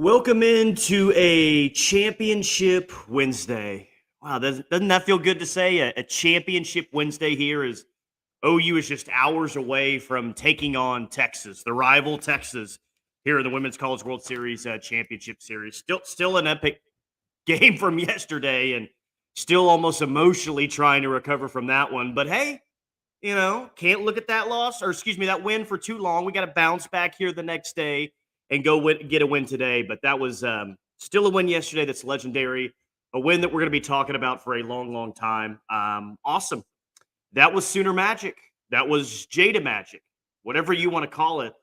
Welcome into a championship Wednesday. Wow, doesn't that feel good to say? A championship Wednesday here is OU is just hours away from taking on Texas, the rival Texas, here in the Women's College World Series Championship Series. Still an epic game from yesterday, and still almost emotionally trying to recover from that one. But hey, can't look at that loss, or excuse me, that win for too long. We got to bounce back here the next day and get a win today. But that was still a win yesterday that's legendary, a win that we're going to be talking about for a long, long time. Awesome. That was Sooner Magic. That was Jada Magic, whatever you want to call it.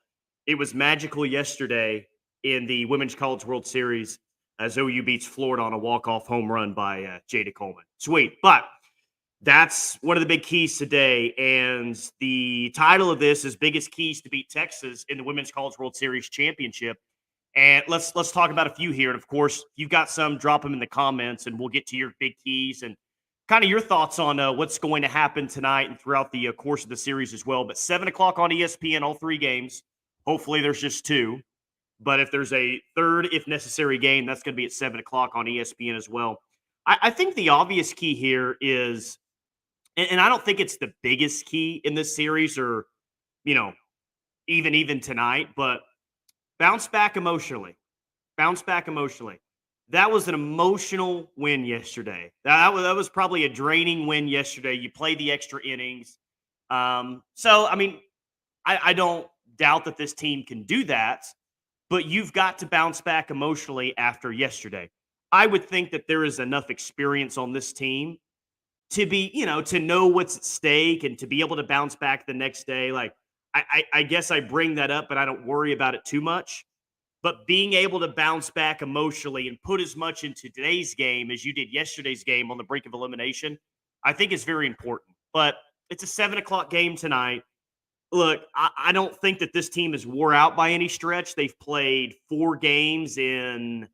It was magical yesterday in the Women's College World Series as OU beats Florida on a walk-off home run by Jada Coleman. Sweet. But that's one of the big keys today. And the title of this is Biggest Keys to Beat Texas in the Women's College World Series Championship. And let's talk about a few here. And of course, if you've got some, drop them in the comments and we'll get to your big keys and kind of your thoughts on what's going to happen tonight and throughout the course of the series as well. But 7 o'clock on ESPN, all three games. Hopefully there's just two. But if there's a third, if necessary, game, that's going to be at 7 o'clock on ESPN as well. I think the obvious key here is, and I don't think it's the biggest key in this series or, even tonight, but bounce back emotionally. Bounce back emotionally. That was an emotional win yesterday. That was probably a draining win yesterday. You played the extra innings. I don't doubt that this team can do that, but you've got to bounce back emotionally after yesterday. I would think that there is enough experience on this team to be, to know what's at stake and to be able to bounce back the next day. Like, I guess I bring that up, but I don't worry about it too much. But being able to bounce back emotionally and put as much into today's game as you did yesterday's game on the brink of elimination, I think is very important. But it's a 7 o'clock game tonight. Look, I don't think that this team is wore out by any stretch. They've played 4 games in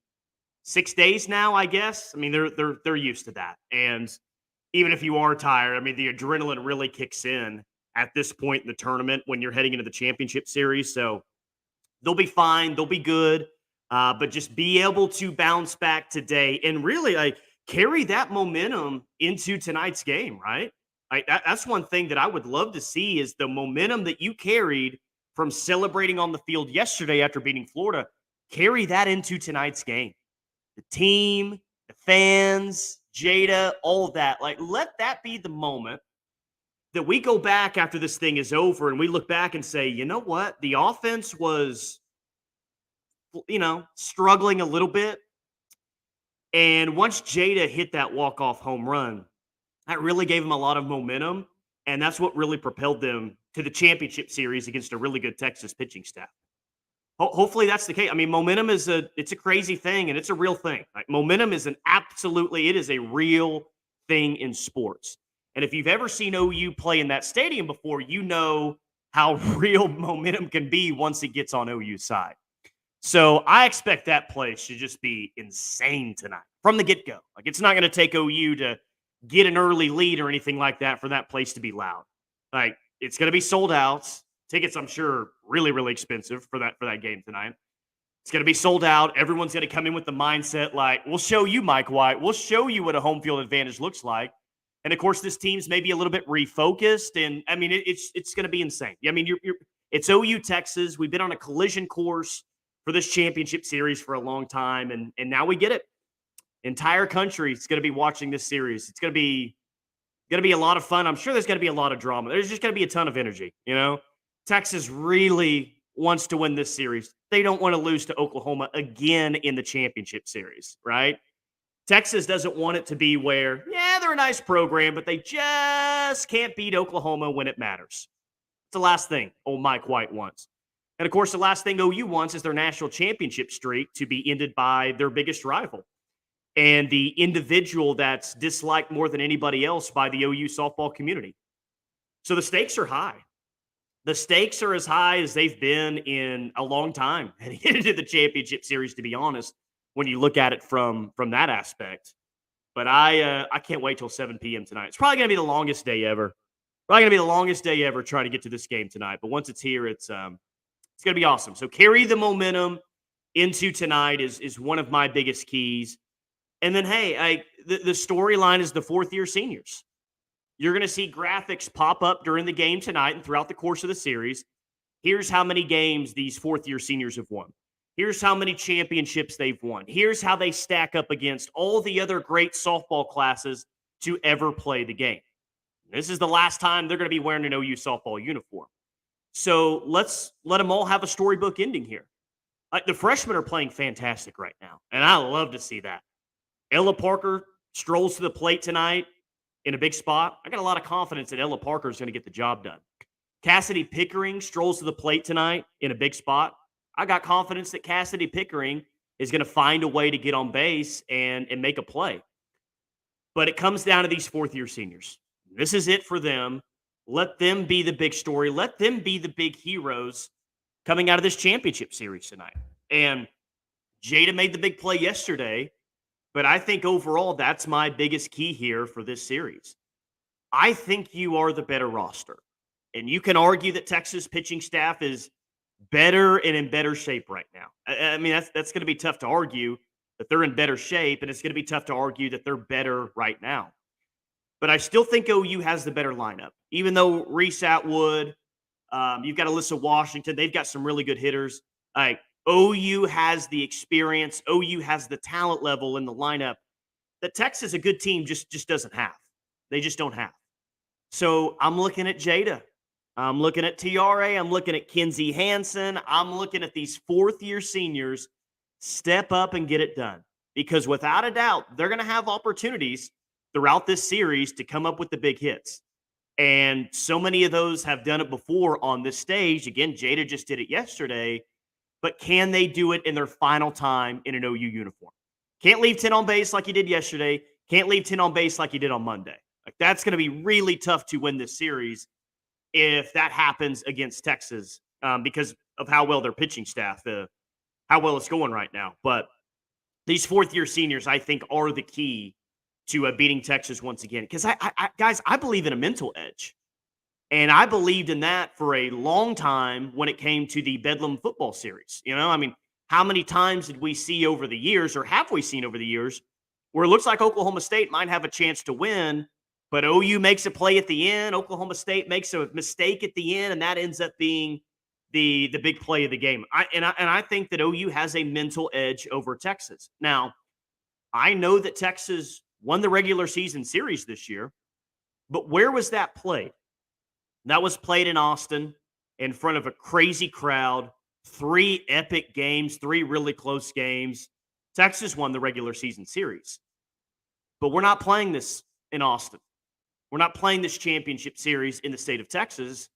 6 days now, I guess. I mean, they're used to that. And even if you are tired, I mean, the adrenaline really kicks in at this point in the tournament when you're heading into the championship series. So they'll be fine. They'll be good. But just be able to bounce back today and really carry that momentum into tonight's game, right? That's one thing that I would love to see is the momentum that you carried from celebrating on the field yesterday after beating Florida. Carry that into tonight's game. The team, the fans, Jada, all of that. Let that be the moment that we go back after this thing is over and we look back and say, you know what? The offense was, struggling a little bit. And once Jada hit that walk-off home run, that really gave them a lot of momentum. And that's what really propelled them to the championship series against a really good Texas pitching staff. Hopefully that's the case. I mean, momentum it's a crazy thing and it's a real thing. Momentum is it is a real thing in sports. And if you've ever seen OU play in that stadium before, you know how real momentum can be once it gets on OU's side. So I expect that place to just be insane tonight from the get-go. It's not going to take OU to get an early lead or anything like that for that place to be loud. It's going to be sold out. Tickets, I'm sure, really, really expensive for that game tonight. It's going to be sold out. Everyone's going to come in with the mindset we'll show you, Mike White. We'll show you what a home field advantage looks like. And of course, this team's maybe a little bit refocused. And I mean, it's going to be insane. I mean, it's OU Texas. We've been on a collision course for this championship series for a long time, and now we get it. Entire country is going to be watching this series. It's going to be a lot of fun. I'm sure there's going to be a lot of drama. There's just going to be a ton of energy. Texas really wants to win this series. They don't want to lose to Oklahoma again in the championship series, right? Texas doesn't want it to be where, they're a nice program, but they just can't beat Oklahoma when it matters. It's the last thing old Mike White wants. And of course, the last thing OU wants is their national championship streak to be ended by their biggest rival and the individual that's disliked more than anybody else by the OU softball community. So the stakes are high. The stakes are as high as they've been in a long time heading into the championship series, to be honest, when you look at it from that aspect. But I can't wait till 7 p.m. tonight. It's probably going to be the longest day ever. Probably going to be the longest day ever trying to get to this game tonight. But once it's here, it's going to be awesome. So carry the momentum into tonight is one of my biggest keys. And then, hey, the storyline is the fourth-year seniors. You're going to see graphics pop up during the game tonight and throughout the course of the series. Here's how many games these fourth-year seniors have won. Here's how many championships they've won. Here's how they stack up against all the other great softball classes to ever play the game. This is the last time they're going to be wearing an OU softball uniform. So let's let them all have a storybook ending here. The freshmen are playing fantastic right now, and I love to see that. Ella Parker strolls to the plate tonight in a big spot. I got a lot of confidence that Ella Parker is going to get the job done. Cassidy Pickering strolls to the plate tonight in a big spot. I got confidence that Cassidy Pickering is going to find a way to get on base and make a play. But it comes down to these fourth-year seniors. This is it for them. Let them be the big story. Let them be the big heroes coming out of this championship series tonight. And Jada made the big play yesterday, but I think overall that's my biggest key here for this series. I think you are the better roster. And you can argue that Texas pitching staff is better and in better shape right now. I mean, that's going to be tough to argue that they're in better shape, and it's going to be tough to argue that they're better right now. But I still think OU has the better lineup. Even though Reese Atwood, you've got Alyssa Washington, they've got some really good hitters. Like OU has the experience, OU has the talent level in the lineup that Texas, a good team, just doesn't have. They just don't have. So I'm looking at Jada. I'm looking at TRA. I'm looking at Kinsey Hansen. I'm looking at these fourth-year seniors step up and get it done. Because without a doubt, they're going to have opportunities throughout this series to come up with the big hits. And so many of those have done it before on this stage. Again, Jada just did it yesterday. But can they do it in their final time in an OU uniform? Can't leave 10 on base like you did yesterday. Can't leave 10 on base like you did on Monday. Like that's going to be really tough to win this series if that happens against Texas because of how well their pitching staff, how well it's going right now. But these fourth-year seniors, I think, are the key to beating Texas once again. Because, guys, I believe in a mental edge. And I believed in that for a long time when it came to the Bedlam football series. You know, I mean, how many times did we see over the years, or have we seen over the years, where it looks like Oklahoma State might have a chance to win, but OU makes a play at the end, Oklahoma State makes a mistake at the end, and that ends up being the big play of the game. I think that OU has a mental edge over Texas. Now, I know that Texas won the regular season series this year, but where was that played? That was played in Austin in front of a crazy crowd, 3 epic games, 3 really close games. Texas won the regular season series. But we're not playing this in Austin. We're not playing this championship series in the state of Texas.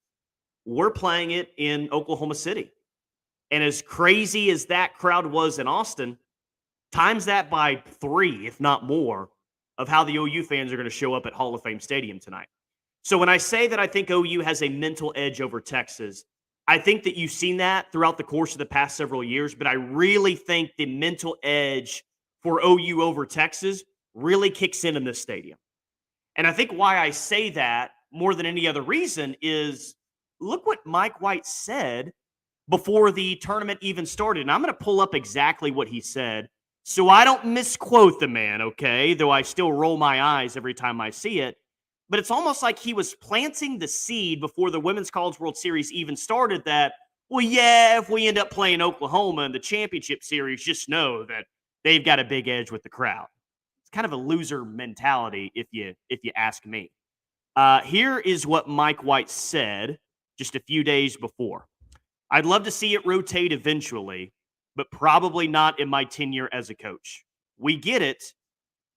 We're playing it in Oklahoma City. And as crazy as that crowd was in Austin, times that by 3, if not more, of how the OU fans are going to show up at Hall of Fame Stadium tonight. So when I say that I think OU has a mental edge over Texas, I think that you've seen that throughout the course of the past several years, but I really think the mental edge for OU over Texas really kicks in this stadium. And I think why I say that more than any other reason is look what Mike White said before the tournament even started. And I'm going to pull up exactly what he said so I don't misquote the man, okay? Though I still roll my eyes every time I see it. But it's almost like he was planting the seed before the Women's College World Series even started that, well, yeah, if we end up playing Oklahoma in the championship series, just know that they've got a big edge with the crowd. It's kind of a loser mentality if you ask me. Here is what Mike White said just a few days before. I'd love to see it rotate eventually, but probably not in my tenure as a coach. We get it,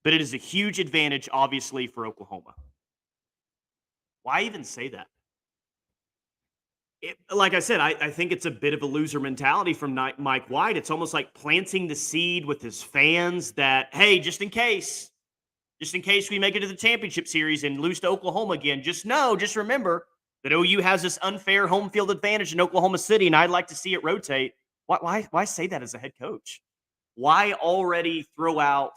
but it is a huge advantage, obviously, for Oklahoma. Why even say that? Like I said, I think it's a bit of a loser mentality from Mike White. It's almost like planting the seed with his fans that, hey, just in case we make it to the championship series and lose to Oklahoma again, just remember that OU has this unfair home field advantage in Oklahoma City, and I'd like to see it rotate. Why say that as a head coach? Why already throw out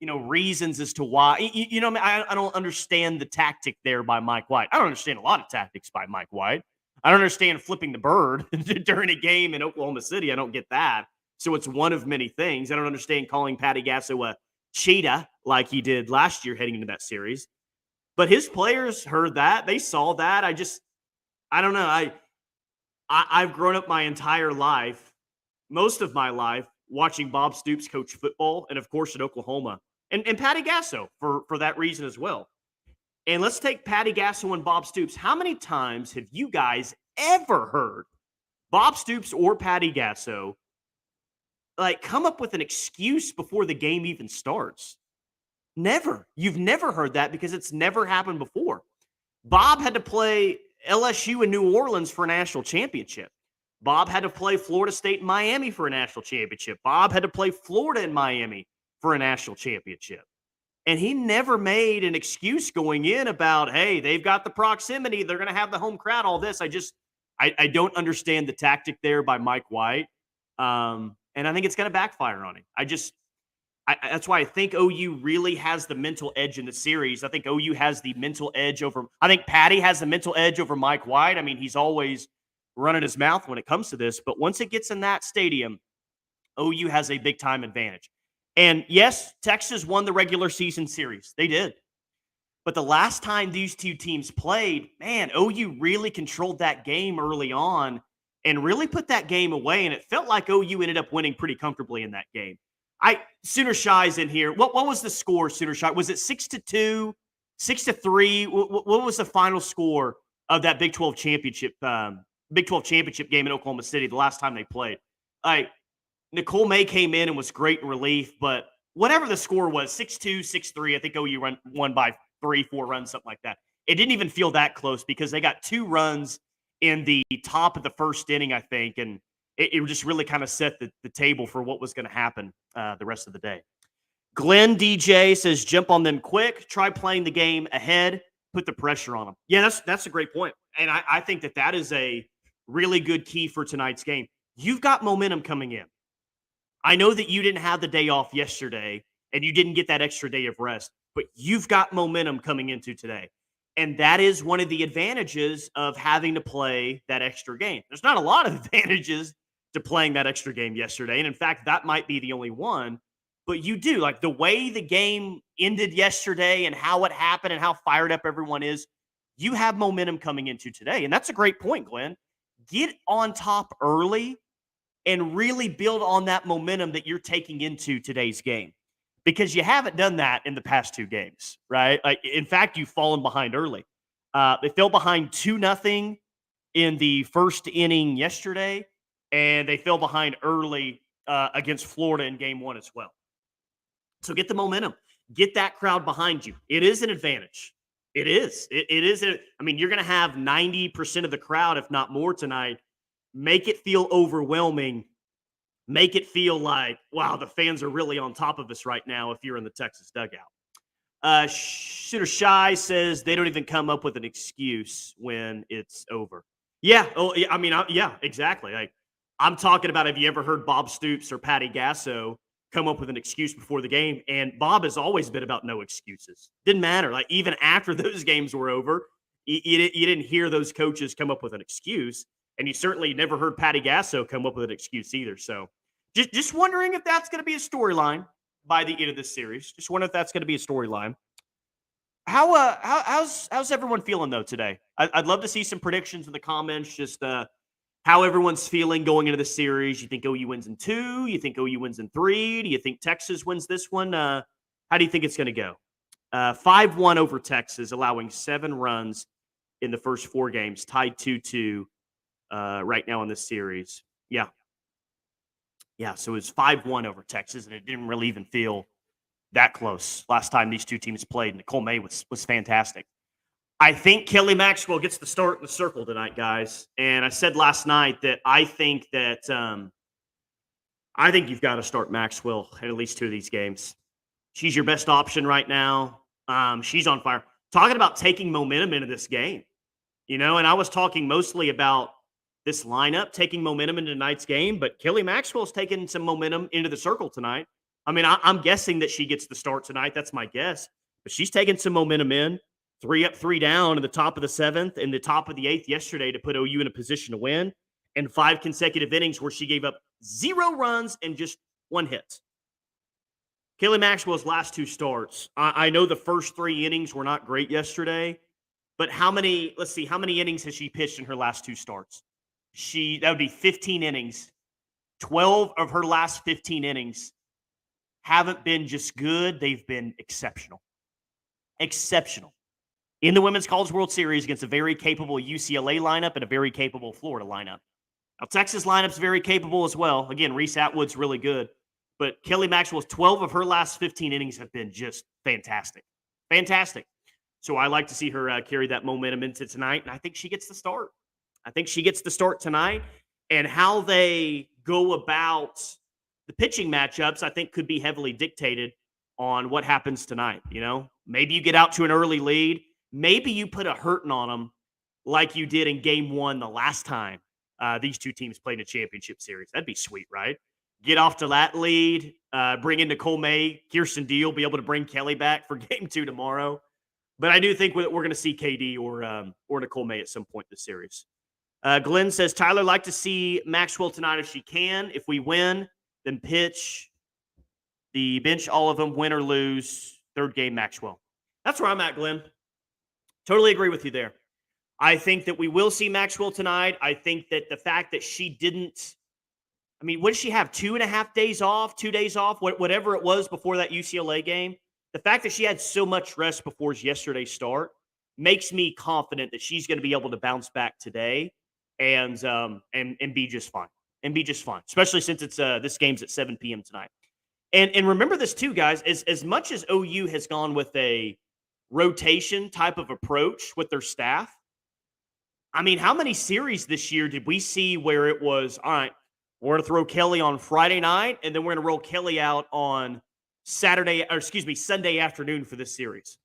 reasons as to why? I don't understand the tactic there by Mike White. I don't understand a lot of tactics by Mike White. I don't understand flipping the bird during a game in Oklahoma City. I don't get that. So it's one of many things. I don't understand calling Patty Gasso a cheetah like he did last year heading into that series. But his players heard that. They saw that. I don't know. I've grown up my entire life, most of my life, watching Bob Stoops coach football, and of course at Oklahoma, and Patty Gasso for that reason as well. And let's take Patty Gasso and Bob Stoops. How many times have you guys ever heard Bob Stoops or Patty Gasso like come up with an excuse before the game even starts? Never. You've never heard that because it's never happened before. Bob had to play LSU in New Orleans for a national championship. Bob had to play Florida State and Miami for a national championship. Bob had to play Florida and Miami for a national championship. And he never made an excuse going in about, hey, they've got the proximity. They're going to have the home crowd, all this. I don't understand the tactic there by Mike White. And I think it's going to backfire on him. That's why I think OU really has the mental edge in the series. I think OU has the mental edge over – I think Patty has the mental edge over Mike White. I mean, he's always running his mouth when it comes to this. But once it gets in that stadium, OU has a big-time advantage. And, yes, Texas won the regular season series. They did. But the last time these two teams played, man, OU really controlled that game early on and really put that game away. And it felt like OU ended up winning pretty comfortably in that game. Sooner Shy's in here. What was the score, Sooner Shy? Was it 6-2, 6-3? What was the final score of that Big 12 championship game in Oklahoma City the last time they played? Nicole May came in and was great in relief, but whatever the score was, 6-2, 6-3, I think OU won by 3-4 runs, something like that. It didn't even feel that close because they got 2 runs in the top of the first inning, I think, and it just really kind of set the table for what was going to happen the rest of the day. Glenn DJ says, jump on them quick. Try playing the game ahead. Put the pressure on them. Yeah, that's a great point. And I think that is a really good key for tonight's game. You've got momentum coming in. I know that you didn't have the day off yesterday and you didn't get that extra day of rest, but you've got momentum coming into today. And that is one of the advantages of having to play that extra game. There's not a lot of advantages to playing that extra game yesterday. And in fact, that might be the only one. But you do, like the way the game ended yesterday and how it happened and how fired up everyone is, you have momentum coming into today. And that's a great point, Glenn. Get on top early and really build on that momentum that you're taking into today's game. Because you haven't done that in the past 2 games, right? Like, in fact, you've fallen behind early. They fell behind 2-0 in the first inning yesterday, and they fell behind early against Florida in game 1 as well. So get the momentum. Get that crowd behind you. It is an advantage. It is. It is. I mean, you're going to have 90% of the crowd, if not more, tonight. Make it feel overwhelming. Make it feel like, wow, the fans are really on top of us right now if you're in the Texas dugout. Shooter Shy says they don't even come up with an excuse when it's over. Yeah. Oh, I mean, yeah, exactly. Like, I'm talking about, have you ever heard Bob Stoops or Patty Gasso come up with an excuse before the game? And Bob has always been about no excuses. Didn't matter. Like, even after those games were over, you didn't hear those coaches come up with an excuse. And you certainly never heard Patty Gasso come up with an excuse either. So just wondering if that's going to be a storyline by the end of this series. Just wondering if that's going to be a storyline. How's everyone feeling, though, today? I'd love to see some predictions in the comments, just how everyone's feeling going into the series. You think OU wins in 2? You think OU wins in 3? Do you think Texas wins this one? How do you think it's going to go? 5-1 over Texas, allowing 7 runs in the first 4 games, tied 2-2 right now in this series. Yeah, so it was 5-1 over Texas, and it didn't really even feel that close last time these two teams played. Nicole May was fantastic. I think Kelly Maxwell gets the start in the circle tonight, guys. And I said last night that I think you've got to start Maxwell at least 2 of these games. She's your best option right now. She's on fire. Talking about taking momentum into this game, and I was talking mostly about this lineup taking momentum into tonight's game, but Kelly Maxwell's taking some momentum into the circle tonight. I mean, I'm guessing that she gets the start tonight. That's my guess. But she's taking some momentum in. 3 up, 3 down in the top of the 7th and the top of the 8th yesterday to put OU in a position to win. and 5 consecutive innings where she gave up 0 runs and just 1 hit. Kelly Maxwell's last 2 starts. I know the first 3 innings were not great yesterday, but let's see, how many innings has she pitched in her last 2 starts? That would be 15 innings. 12 of her last 15 innings haven't been just good, they've been exceptional. Exceptional. In the Women's College World Series against a very capable UCLA lineup and a very capable Florida lineup. Now, Texas lineup's very capable as well. Again, Reese Atwood's really good. But Kelly Maxwell's 12 of her last 15 innings have been just fantastic. Fantastic. So I like to see her carry that momentum into tonight, and I think she gets the start. I think she gets the start tonight, and how they go about the pitching matchups, I think, could be heavily dictated on what happens tonight. Maybe you get out to an early lead. Maybe you put a hurting on them like you did in Game 1 the last time these two teams played a championship series. That'd be sweet, right? Get off to that lead, bring in Nicole May, Kirsten Deal, be able to bring Kelly back for Game 2 tomorrow. But I do think we're going to see KD or Nicole May at some point this series. Glenn says, Tyler, like to see Maxwell tonight if she can. If we win, then pitch the bench, all of them, win or lose, 3rd game Maxwell. That's where I'm at, Glenn. Totally agree with you there. I think that we will see Maxwell tonight. I think that the fact that she didn't, what did she have, 2.5 days off, 2 days off, whatever it was before that UCLA game? The fact that she had so much rest before yesterday's start makes me confident that she's going to be able to bounce back today and be just fine. And be just fine, especially since it's this game's at 7 p.m. tonight. And remember this too, guys, as much as OU has gone with a rotation type of approach with their staff, how many series this year did we see where it was, all right, we're going to throw Kelly on Friday night, and then we're going to roll Kelly out on Sunday afternoon for this series.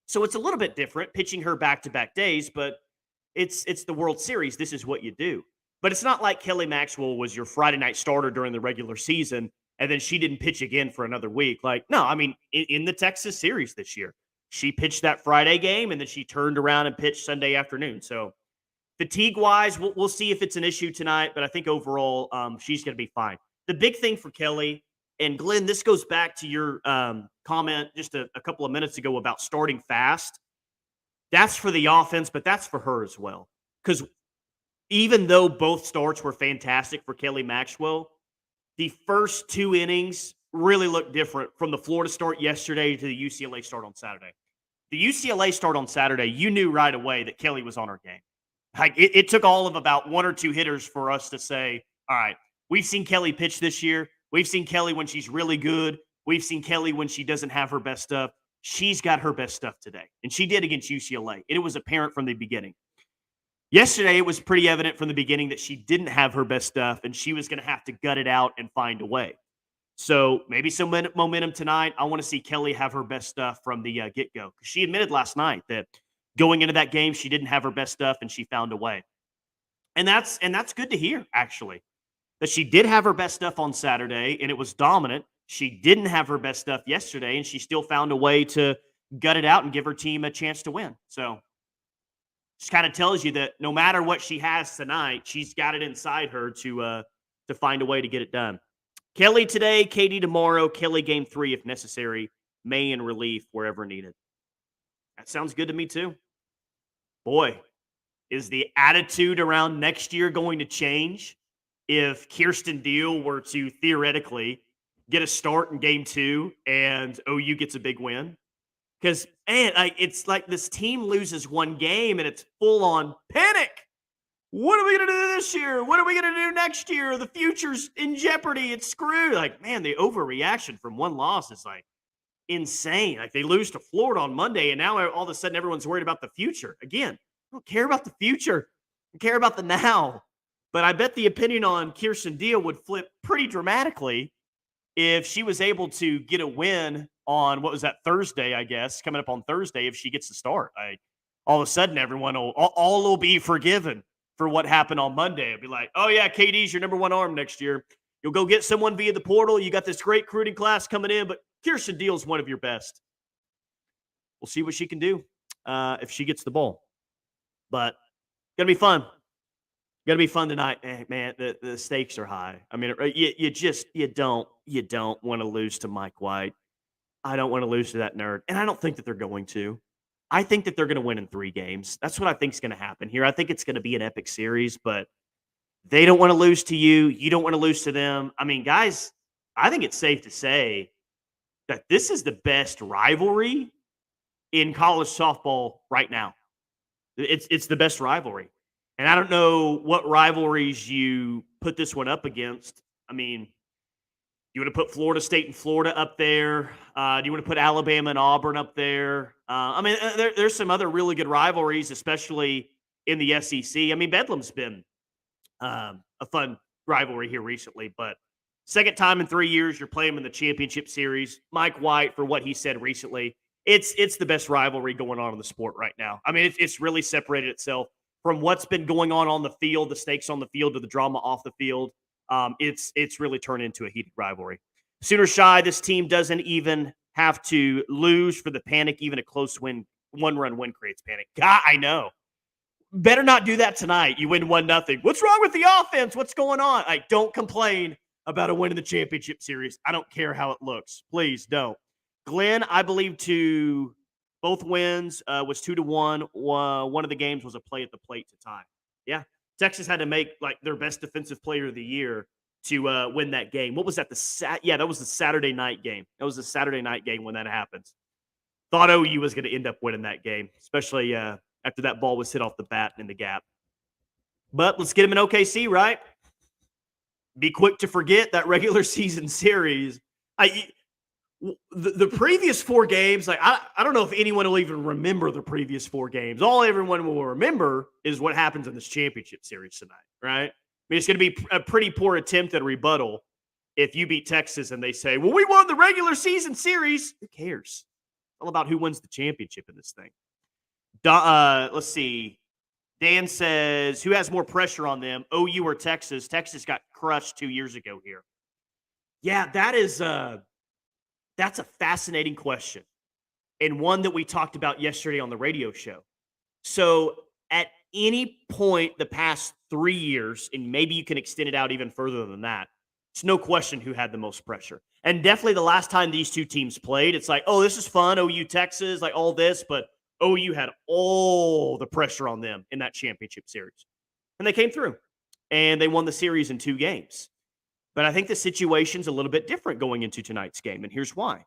So it's a little bit different pitching her back-to-back days, but it's the World Series. This is what you do. But it's not like Kelly Maxwell was your Friday night starter during the regular season, and then she didn't pitch again for another week. In the Texas series this year, she pitched that Friday game, and then she turned around and pitched Sunday afternoon. So fatigue-wise, we'll see if it's an issue tonight, but I think overall she's going to be fine. The big thing for Kelly, and Glenn, this goes back to your comment just a couple of minutes ago about starting fast. That's for the offense, but that's for her as well. Because even though both starts were fantastic for Kelly Maxwell, the first 2 innings really looked different from the Florida start yesterday to the UCLA start on Saturday. The UCLA start on Saturday, you knew right away that Kelly was on her game. It took all of about 1 or 2 hitters for us to say, all right, we've seen Kelly pitch this year. We've seen Kelly when she's really good. We've seen Kelly when she doesn't have her best stuff. She's got her best stuff today. And she did against UCLA. And it was apparent from the beginning. Yesterday, it was pretty evident from the beginning that she didn't have her best stuff, and she was going to have to gut it out and find a way. So maybe some momentum tonight. I want to see Kelly have her best stuff from the get-go. She admitted last night that going into that game, she didn't have her best stuff, and she found a way. And that's good to hear, actually, that she did have her best stuff on Saturday, and it was dominant. She didn't have her best stuff yesterday, and she still found a way to gut it out and give her team a chance to win. So just kind of tells you that no matter what she has tonight, she's got it inside her to find a way to get it done. Kelly today, KD tomorrow, Kelly game 3 if necessary, May in relief wherever needed. That sounds good to me too. Boy, is the attitude around next year going to change if Kirsten Deal were to theoretically get a start in game 2 and OU gets a big win? Because, man, it's like this team loses one game and it's full on panic. What are we going to do this year? What are we going to do next year? The future's in jeopardy. It's screwed. Man, the overreaction from one loss is insane. They lose to Florida on Monday, and now all of a sudden everyone's worried about the future. Again, I don't care about the future. I care about the now. But I bet the opinion on Kirsten Deal would flip pretty dramatically if she was able to get a win on, what was that, Thursday, I guess, coming up on Thursday, if she gets to start. All of a sudden, everyone all will be forgiven for what happened on Monday. It'll be like, oh, yeah, KD's your number 1 arm next year. You'll go get someone via the portal. You got this great recruiting class coming in, but Kirsten Deal's one of your best. We'll see what she can do if she gets the ball. But it's going to be fun. Gonna be fun tonight, man. The stakes are high. I mean, you don't want to lose to Mike White. I don't want to lose to that nerd, and I don't think that they're going to. I think that they're going to win in 3 games. That's what I think is going to happen here. I think it's going to be an epic series, but they don't want to lose to you. You don't want to lose to them. I mean, guys, I think it's safe to say that this is the best rivalry in college softball right now. It's the best rivalry. And I don't know what rivalries you put this one up against. I mean, you want to put Florida State and Florida up there? Do you want to put Alabama and Auburn up there? There's some other really good rivalries, especially in the SEC. I mean, Bedlam's been a fun rivalry here recently, but second time in 3 years you're playing him in the championship series. Mike White, for what he said recently, it's the best rivalry going on in the sport right now. I mean, it's really separated itself from what's been going on the field, the stakes on the field, to the drama off the field. It's really turned into a heated rivalry. Sooner shy, this team doesn't even have to lose for the panic. Even a close win, 1-run win creates panic. God, I know. Better not do that tonight. You win 1-0. What's wrong with the offense? What's going on? Don't complain about a win in the championship series. I don't care how it looks. Please don't. Glenn, I believe to both wins was 2-1. One of the games was a play at the plate to tie. Yeah, Texas had to make their best defensive player of the year to win that game. What was that? That was the Saturday night game. That was the Saturday night game when that happens. Thought OU was going to end up winning that game, especially after that ball was hit off the bat in the gap. But let's get him in OKC, right? Be quick to forget that regular season series. The previous 4 games, I don't know if anyone will even remember the previous 4 games. All everyone will remember is what happens in this championship series tonight, right? I mean, it's going to be a pretty poor attempt at a rebuttal if you beat Texas and they say, well, we won the regular season series. Who cares? It's all about who wins the championship in this thing. Let's see. Dan says, who has more pressure on them, OU or Texas? Texas got crushed 2 years ago here. Yeah, that's a fascinating question, and one that we talked about yesterday on the radio show. So at any point the past 3 years, and maybe you can extend it out even further than that, it's no question who had the most pressure. And definitely the last time these two teams played, it's like, oh, this is fun, OU, Texas, all this, but OU had all the pressure on them in that championship series. And they came through, and they won the series in 2 games. But I think the situation's a little bit different going into tonight's game, and here's why.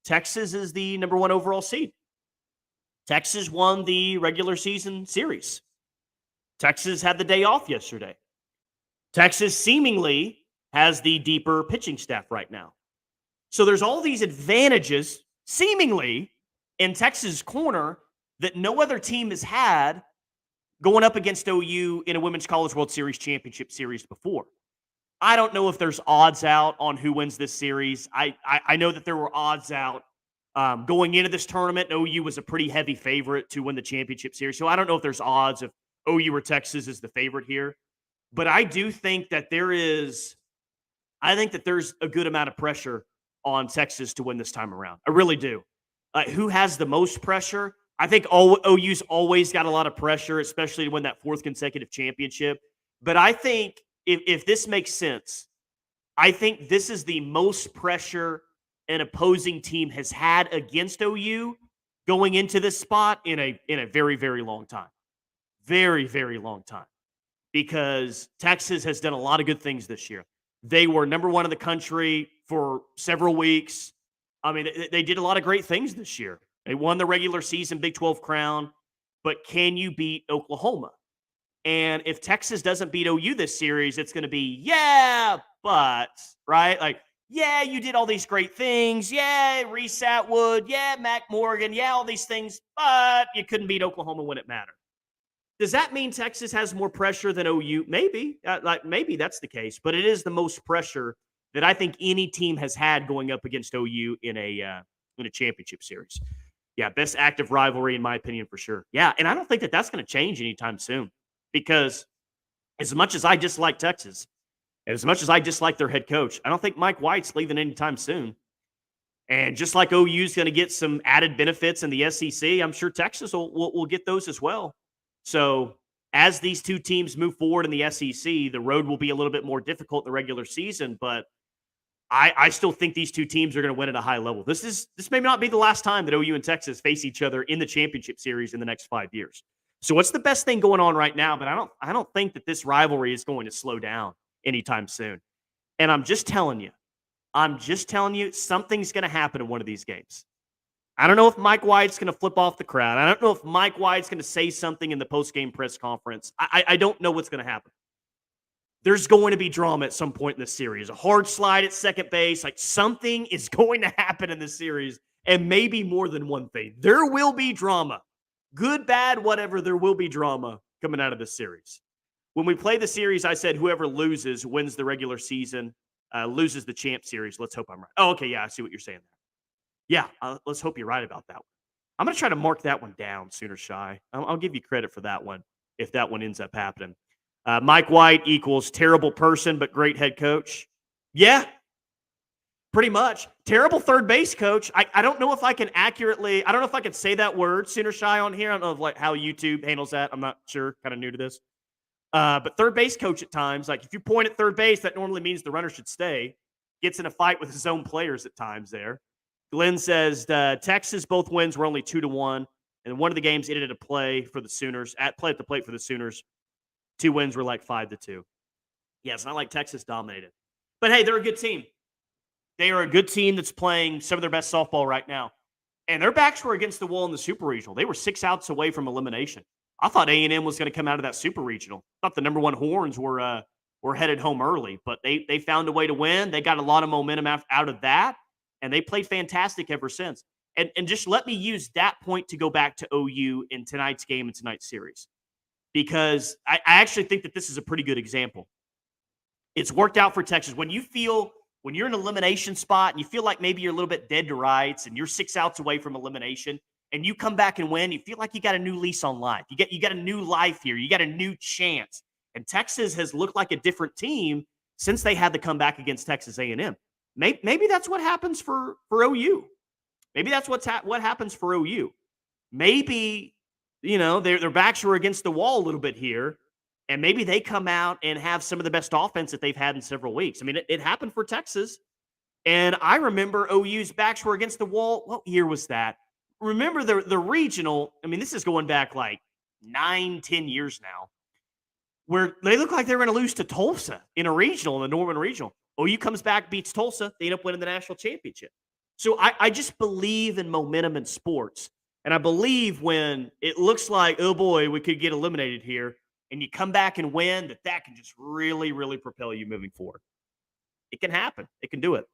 Texas is the number 1 overall seed. Texas won the regular season series. Texas had the day off yesterday. Texas seemingly has the deeper pitching staff right now. So there's all these advantages, seemingly, in Texas' corner that no other team has had going up against OU in a Women's College World Series championship series before. I don't know if there's odds out on who wins this series. I know that there were odds out going into this tournament. OU was a pretty heavy favorite to win the championship series. So I don't know if there's odds if OU or Texas is the favorite here. But I do think that there's a good amount of pressure on Texas to win this time around. I really do. Who has the most pressure? I think OU's always got a lot of pressure, especially to win that 4th consecutive championship. But I think if this makes sense, I think this is the most pressure an opposing team has had against OU going into this spot in a very, very long time. Very, very long time. Because Texas has done a lot of good things this year. They were number 1 in the country for several weeks. I mean, they did a lot of great things this year. They won the regular season Big 12 crown, but can you beat Oklahoma? And if Texas doesn't beat OU this series, it's going to be, yeah, but, right? Yeah, you did all these great things. Yeah, Reese Atwood. Yeah, Mac Morgan. Yeah, all these things, but you couldn't beat Oklahoma when it mattered. Does that mean Texas has more pressure than OU? Maybe. Maybe that's the case, but it is the most pressure that I think any team has had going up against OU in a championship series. Yeah, best active rivalry in my opinion for sure. Yeah, and I don't think that that's going to change anytime soon because as much as I dislike Texas, and as much as I dislike their head coach, I don't think Mike White's leaving anytime soon. And just like OU's going to get some added benefits in the SEC, I'm sure Texas will get those as well. So as these two teams move forward in the SEC, the road will be a little bit more difficult in the regular season, but I still think these two teams are going to win at a high level. This may not be the last time that OU and Texas face each other in the championship series in the next 5 years. So what's the best thing going on right now? But I don't think that this rivalry is going to slow down anytime soon. And I'm just telling you, something's going to happen in one of these games. I don't know if Mike White's going to flip off the crowd. I don't know if Mike White's going to say something in the post-game press conference. I don't know what's going to happen. There's going to be drama at some point in this series. A hard slide at second base. Like, something is going to happen in this series, and maybe more than one thing. There will be drama. Good, bad, whatever, there will be drama coming out of this series. When we play the series, I said whoever loses wins the regular season, loses the champ series. Let's hope I'm right. Oh, okay, yeah, I see what you're saying there. Yeah, let's hope you're right about that one. I'm going to try to mark that one down, Sooner Shy. I'll give you credit for that one if that one ends up happening. Mike White equals terrible person, but great head coach. Yeah, pretty much. Terrible third base coach. I don't know if I can accurately, I don't know if I can say that word, Sooner Shy, on here. I don't know if, like, how YouTube handles that. I'm not sure. Kind of new to this. But third base coach at times, like, if you point at third base, that normally means the runner should stay. Gets in a fight with his own players at times there. Glenn says Texas, both wins were only 2-1. And one of the games ended at play for the Sooners, play at the plate for the Sooners. 2 wins were like 5-2. Yeah, it's not like Texas dominated. But hey, they're a good team. They are a good team that's playing some of their best softball right now. And their backs were against the wall in the Super Regional. They were 6 outs away from elimination. I thought A&M was going to come out of that Super Regional. I thought the number 1 Horns were headed home early, but they found a way to win. They got a lot of momentum out of that, and they played fantastic ever since. And just let me use that point to go back to OU in tonight's game and tonight's series, because I actually think that this is a pretty good example. It's worked out for Texas. When you're in an elimination spot and you feel like maybe you're a little bit dead to rights and you're 6 outs away from elimination and you come back and win, you feel like you got a new lease on life. You got a new life here. You got a new chance. And Texas has looked like a different team since they had to come back against Texas A&M. Maybe that's what happens for OU. Maybe that's what happens for OU. Maybe, their backs are against the wall a little bit here, and maybe they come out and have some of the best offense that they've had in several weeks. I mean, it happened for Texas, and I remember OU's backs were against the wall. What year was that? Remember the regional, I mean, this is going back like 9-10 years now, where they look like they were going to lose to Tulsa in a regional, in the Norman Regional. OU comes back, beats Tulsa. They end up winning the national championship. So I just believe in momentum in sports. And I believe when it looks like, oh boy, we could get eliminated here, and you come back and win, that can just really, really propel you moving forward. It can happen. It can do it.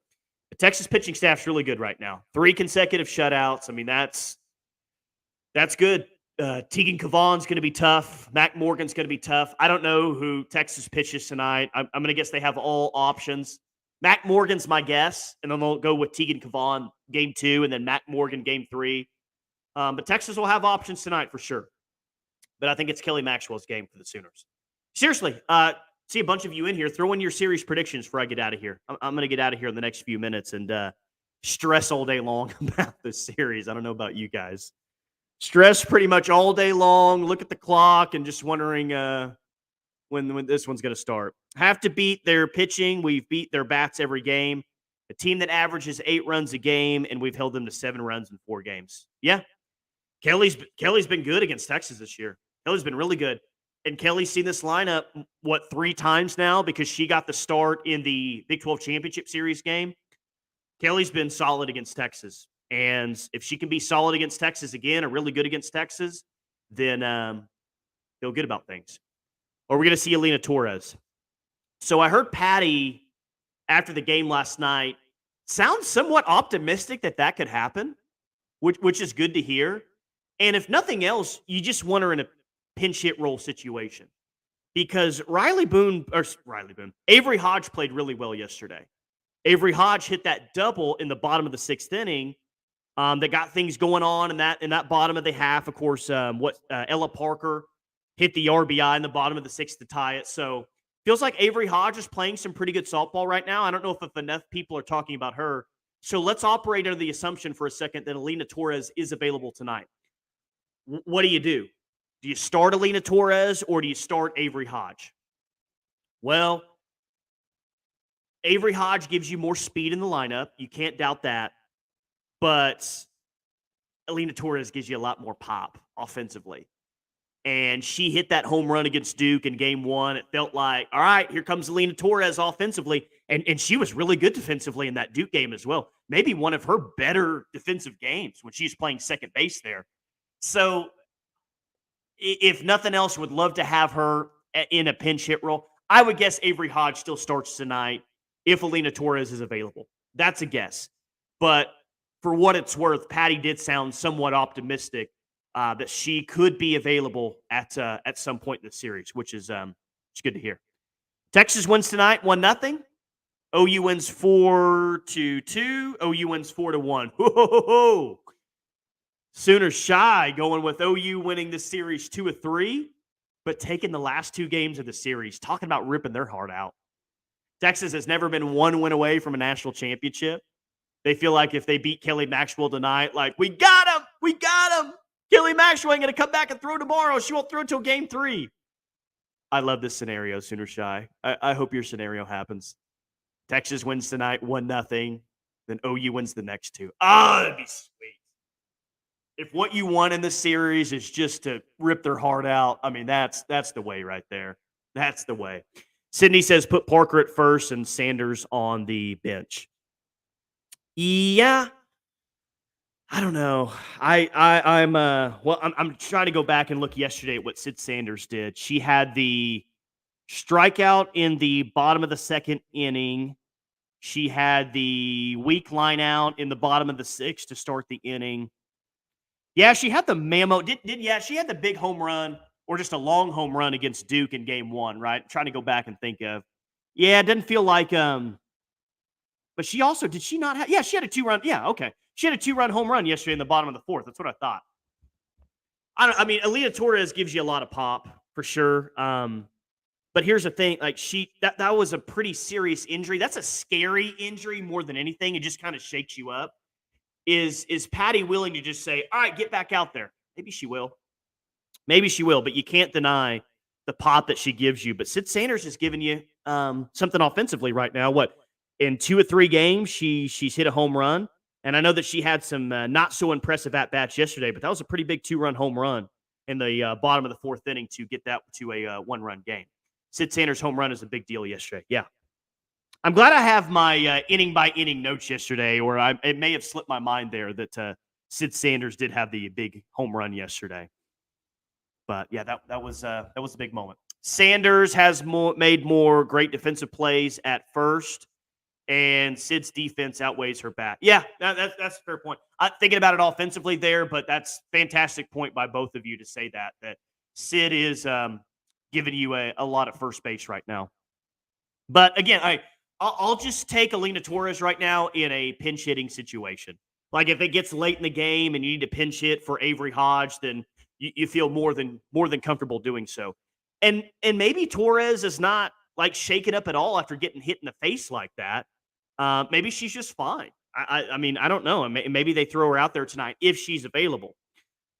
The Texas pitching staff's really good right now. 3 consecutive shutouts. I mean, that's good. Tegan Cavan's going to be tough. Mac Morgan's going to be tough. I don't know who Texas pitches tonight. I'm going to guess they have all options. Mac Morgan's my guess, and then they'll go with Tegan Cavan game 2 and then Mac Morgan game 3. But Texas will have options tonight for sure. But I think it's Kelly Maxwell's game for the Sooners. Seriously, see a bunch of you in here. Throw in your series predictions before I get out of here. I'm going to get out of here in the next few minutes and stress all day long about this series. I don't know about you guys. Stress pretty much all day long. Look at the clock and just wondering when this one's going to start. Have to beat their pitching. We've beat their bats every game. A team that averages 8 runs a game, and we've held them to 7 runs in 4 games. Yeah. Kelly's been good against Texas this year. Kelly's been really good. And Kelly's seen this lineup, 3 times now, because she got the start in the Big 12 Championship Series game. Kelly's been solid against Texas. And if she can be solid against Texas again, or really good against Texas, then feel good about things. Or we're going to see Alina Torres. So I heard Patty, after the game last night, sound somewhat optimistic that could happen, which is good to hear. And if nothing else, you just want her in a pinch hit roll situation. Because Avery Hodge played really well yesterday. Avery Hodge hit that double in the bottom of the 6th inning. That got things going on in that bottom of the half. Of course, Ella Parker hit the RBI in the bottom of the 6th to tie it. So feels like Avery Hodge is playing some pretty good softball right now. I don't know if enough people are talking about her. So let's operate under the assumption for a second that Alina Torres is available tonight. What do you do? Do you start Alina Torres or do you start Avery Hodge? Well, Avery Hodge gives you more speed in the lineup. You can't doubt that. But Alina Torres gives you a lot more pop offensively. And she hit that home run against Duke in game one. It felt like, all right, here comes Alina Torres offensively. And she was really good defensively in that Duke game as well. Maybe one of her better defensive games when she's playing second base there. So if nothing else, would love to have her in a pinch hit role. I would guess Avery Hodge still starts tonight if Alina Torres is available. That's a guess. But for what it's worth, Patty did sound somewhat optimistic that she could be available at some point in the series, which is it's good to hear. Texas wins tonight, 1-0. OU wins 4-2. OU wins 4-1. Whoa! Sooners shy, going with OU winning the series 2-3, but taking the last two games of the series, talking about ripping their heart out. Texas has never been one win away from a national championship. They feel like if they beat Kelly Maxwell tonight, like, we got him! We got him! Kelly Maxwell ain't going to come back and throw tomorrow. She won't throw until game 3. I love this scenario, Sooner Shy. I hope your scenario happens. Texas wins tonight, 1-0. Then OU wins the next two. That'd be sweet. If what you want in the series is just to rip their heart out, I mean, that's the way right there. That's the way. Sydney says put Parker at first and Sanders on the bench. Yeah. I don't know. I'm trying to go back and look yesterday at what Sid Sanders did. She had the strikeout in the bottom of the second inning. She had the weak line out in the bottom of the 6th to start the inning. Yeah, she had the mammo. She had the big home run or just a long home run against Duke in game 1, right? I'm trying to go back and think of. Yeah, it doesn't feel like but she also, did she not have? Yeah, she had a 2-run. Yeah, okay. She had a 2-run home run yesterday in the bottom of the 4th. That's what I thought. I mean, Alina Torres gives you a lot of pop for sure. But here's the thing: like that was a pretty serious injury. That's a scary injury more than anything. It just kind of shakes you up. Is Patty willing to just say, "All right, get back out there"? Maybe she will. Maybe she will. But you can't deny the pop that she gives you. But Sid Sanders is giving you something offensively right now. What? In 2 or 3 games, she's hit a home run. And I know that she had some not so impressive at-bats yesterday, but that was a pretty big 2-run home run in the bottom of the 4th inning to get that to a 1-run game. Sid Sanders' home run is a big deal yesterday. Yeah. I'm glad I have my inning-by-inning notes yesterday, or it may have slipped my mind there that Sid Sanders did have the big home run yesterday. But, yeah, that was a big moment. Sanders has made more great defensive plays at first. And Sid's defense outweighs her bat. Yeah, that's a fair point. I'm thinking about it offensively there, but that's fantastic point by both of you to say that Sid is giving you a lot of first base right now. But again, I'll just take Alina Torres right now in a pinch hitting situation. Like if it gets late in the game and you need to pinch hit for Avery Hodge, then you feel more than comfortable doing so. And maybe Torres is not like shaken up at all after getting hit in the face like that. Maybe she's just fine. I mean, I don't know. Maybe they throw her out there tonight if she's available.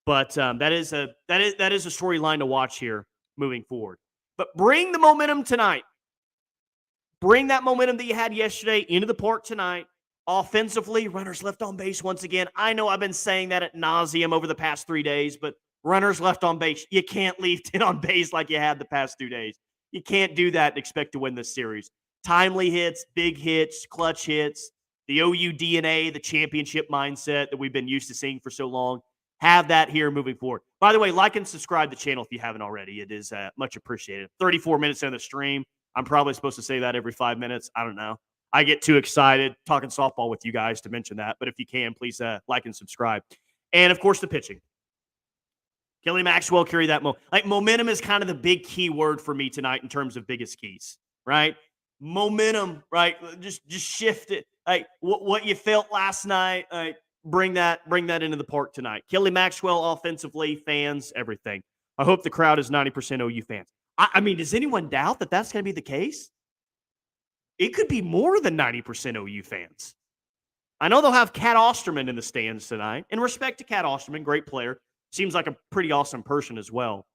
But that is a storyline to watch here moving forward. But bring the momentum tonight. Bring that momentum that you had yesterday into the park tonight. Offensively, runners left on base once again. I know I've been saying that ad nauseum over the past 3 days, but runners left on base. You can't leave 10 on base like you had the past 2 days. You can't do that and expect to win this series. Timely hits, big hits, clutch hits, the OU DNA, the championship mindset that we've been used to seeing for so long. Have that here moving forward. By the way, like and subscribe to the channel if you haven't already. It is much appreciated. 34 minutes on the stream. I'm probably supposed to say that every 5 minutes. I don't know. I get too excited talking softball with you guys to mention that. But if you can, please like and subscribe. And, of course, the pitching. Kelly Maxwell carry that momentum is kind of the big key word for me tonight in terms of biggest keys, right? Momentum, right? Just shift it. Like what you felt last night, bring that into the park tonight. Kelly Maxwell offensively, fans, everything. I hope the crowd is 90% OU fans. I mean, does anyone doubt that that's going to be the case? It could be more than 90% OU fans. I know they'll have Kat Osterman in the stands tonight. In respect to Kat Osterman, great player. Seems like a pretty awesome person as well.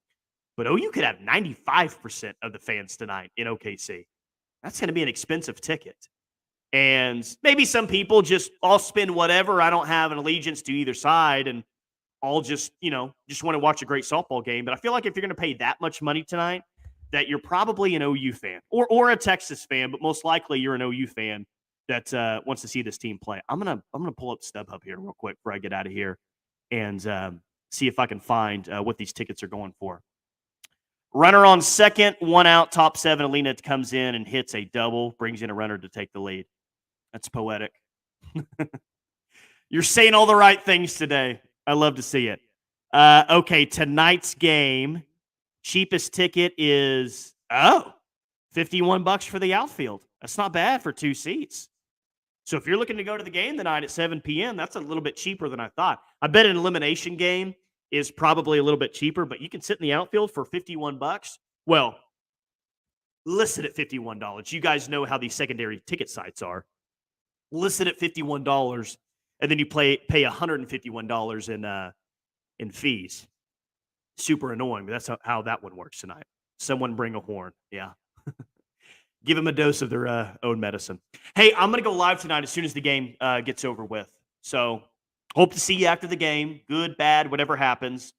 But OU could have 95% of the fans tonight in OKC. That's going to be an expensive ticket. And maybe some people just, I'll spend whatever. I don't have an allegiance to either side. And I'll just want to watch a great softball game. But I feel like if you're going to pay that much money tonight, that you're probably an OU fan or a Texas fan, but most likely you're an OU fan that wants to see this team play. I'm gonna pull up StubHub here real quick before I get out of here and see if I can find what these tickets are going for. Runner on second, 1 out, top 7. Alina comes in and hits a double, brings in a runner to take the lead. That's poetic. You're saying all the right things today. I love to see it. Okay, tonight's game, cheapest ticket is, $51 for the outfield. That's not bad for 2 seats. So if you're looking to go to the game tonight at 7 p.m., that's a little bit cheaper than I thought. I bet an elimination game is probably a little bit cheaper, but you can sit in the outfield for $51. Well, listed at $51. You guys know how these secondary ticket sites are. Listed at $51, and then you pay $151 in fees. Super annoying, but that's how that one works tonight. Someone bring a horn. Yeah. Give them a dose of their own medicine. Hey, I'm going to go live tonight as soon as the game gets over with. So hope to see you after the game. Good, bad, whatever happens.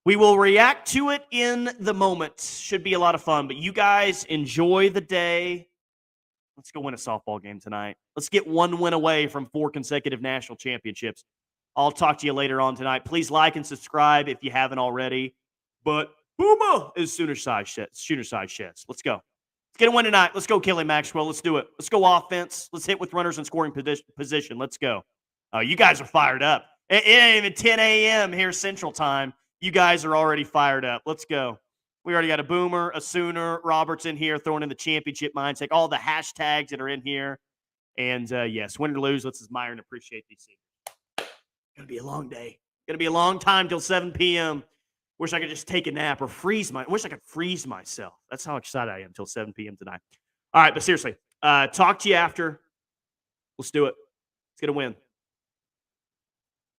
We will react to it in the moment. Should be a lot of fun. But you guys enjoy the day. Let's go win a softball game tonight. Let's get 1 win away from 4 consecutive national championships. I'll talk to you later on tonight. Please like and subscribe if you haven't already. But Boomer is Sooner Side Sheds. Let's go. Let's get a win tonight. Let's go, Kelly Maxwell. Let's do it. Let's go offense. Let's hit with runners in scoring position. Let's go. You guys are fired up. It ain't even 10 a.m. here Central Time. You guys are already fired up. Let's go. We already got a Boomer, a Sooner, Roberts in here throwing in the championship mindset. All the hashtags that are in here. And, yes, win or lose, let's admire and appreciate these things. Going to be a long day. Going to be a long time till 7 p.m. Wish I could just take a nap or wish I could freeze myself. That's how excited I am till 7 p.m. tonight. All right, but seriously, talk to you after. Let's do it. Let's get a win.